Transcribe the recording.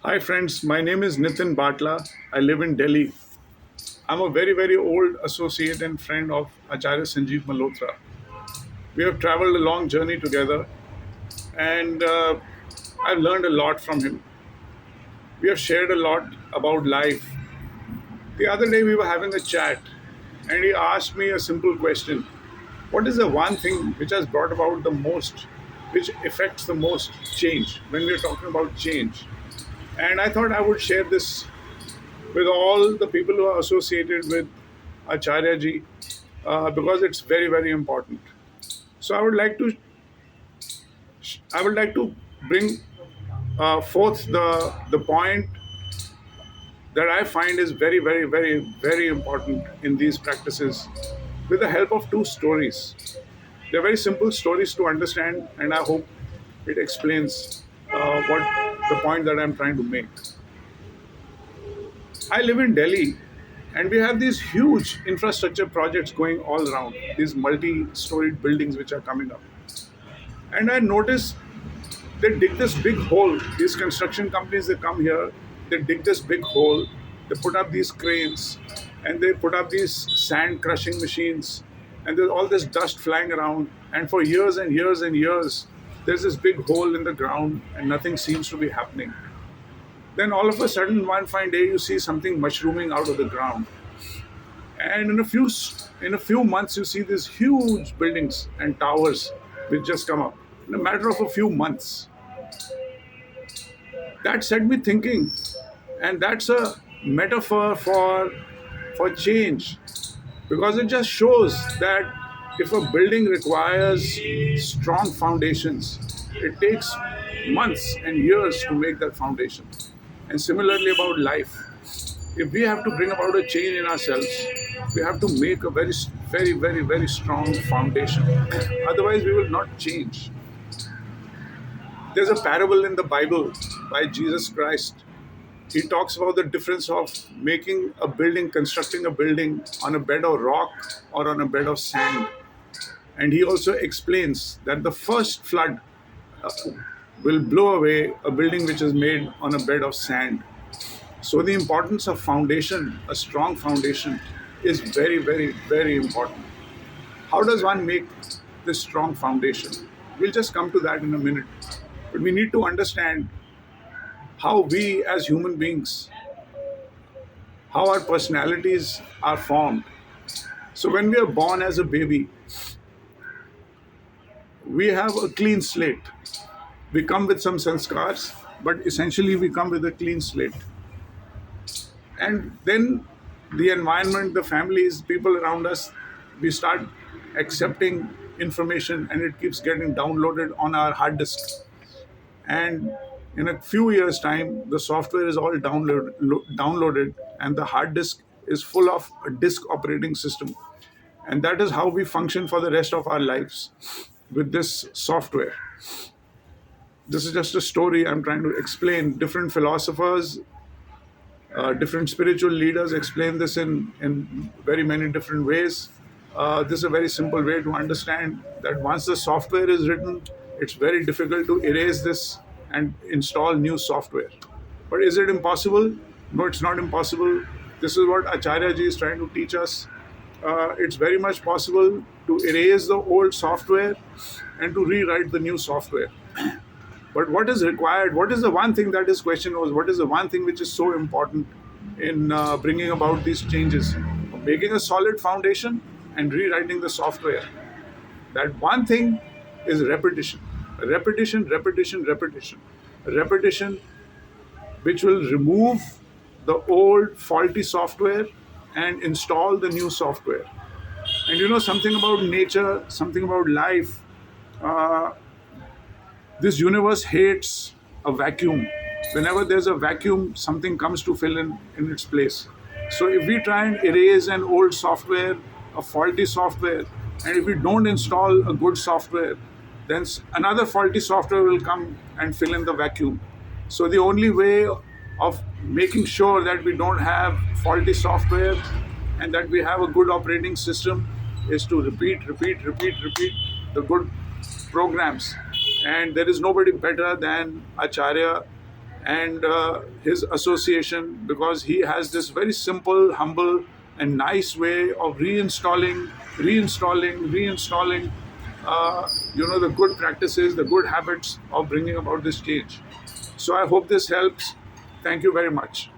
Hi friends, my name is Nitin Batla. I live in Delhi. I'm a very old associate and friend of Acharya Sanjeev Malhotra. We have traveled a long journey together and I've learned a lot from him. We have shared a lot about life. The other day we were having a chat and he asked me a simple question. What is the one thing which has brought about the most, which affects the most change when we're talking about change? And I thought I would share this with all the people who are associated with Acharya ji because it's very important. So I would like to bring forth the point that I find is very important in these practices with the help of two stories. They're very simple stories to understand, and I hope it explains what the point that I'm trying to make. I live in Delhi, and we have these huge infrastructure projects going all around, these multi storied buildings which are coming up. And I noticed they dig this big hole. These construction companies, they come here, they dig this big hole, they put up these cranes, and they put up these sand crushing machines, and there's all this dust flying around. And for years and years and years, there's this big hole in the ground, and nothing seems to be happening. Then all of a sudden, one fine day, you see something mushrooming out of the ground, and in a few months, you see these huge buildings and towers which just come up in a matter of a few months. That set me thinking, and that's a metaphor for change because it just shows that if a building requires strong foundations, it takes months and years to make that foundation. And similarly about life, if we have to bring about a change in ourselves, we have to make a very strong foundation. Otherwise, we will not change. There's a parable in the Bible by Jesus Christ. He talks about the difference of making a building, constructing a building on a bed of rock or on a bed of sand. And he also explains that the first flood will blow away a building which is made on a bed of sand. So the importance of foundation, a strong foundation, is very important. How does one make this strong foundation? We'll just come to that in a minute. But we need to understand how we as human beings, how our personalities are formed. So when we are born as a baby, we have a clean slate. We come with some sanskars, but essentially we come with a clean slate. And then the environment, the families, people around us, we start accepting information and it keeps getting downloaded on our hard disk. And in a few years' time, the software is all downloaded and the hard disk is full of a disk operating system. And that is how we function for the rest of our lives with this software. This is just a story I'm trying to explain. Different philosophers, different spiritual leaders explain this in very many different ways. This is a very simple way to understand that once the software is written, it's very difficult to erase this and install new software. But is it impossible? No, it's not impossible. This is what Acharya ji is trying to teach us. It's very much possible to erase the old software and to rewrite the new software. But what is required? What is the one thing that his question was? What is the one thing which is so important in bringing about these changes? Making a solid foundation and rewriting the software. That one thing is repetition. Repetition which will remove the old faulty software and install the new software. And you know something about nature, something about life. Uh, this universe hates a vacuum. Whenever there's a vacuum, something comes to fill in its place. So if we try and erase an old software, a faulty software, and if we don't install a good software, then another faulty software will come and fill in the vacuum. So the only way of making sure that we don't have faulty software and that we have a good operating system is to repeat the good programs. And there is nobody better than Acharya and his association, because he has this very simple, humble, and nice way of reinstalling, the good practices, the good habits of bringing about this change. So I hope this helps. Thank you very much.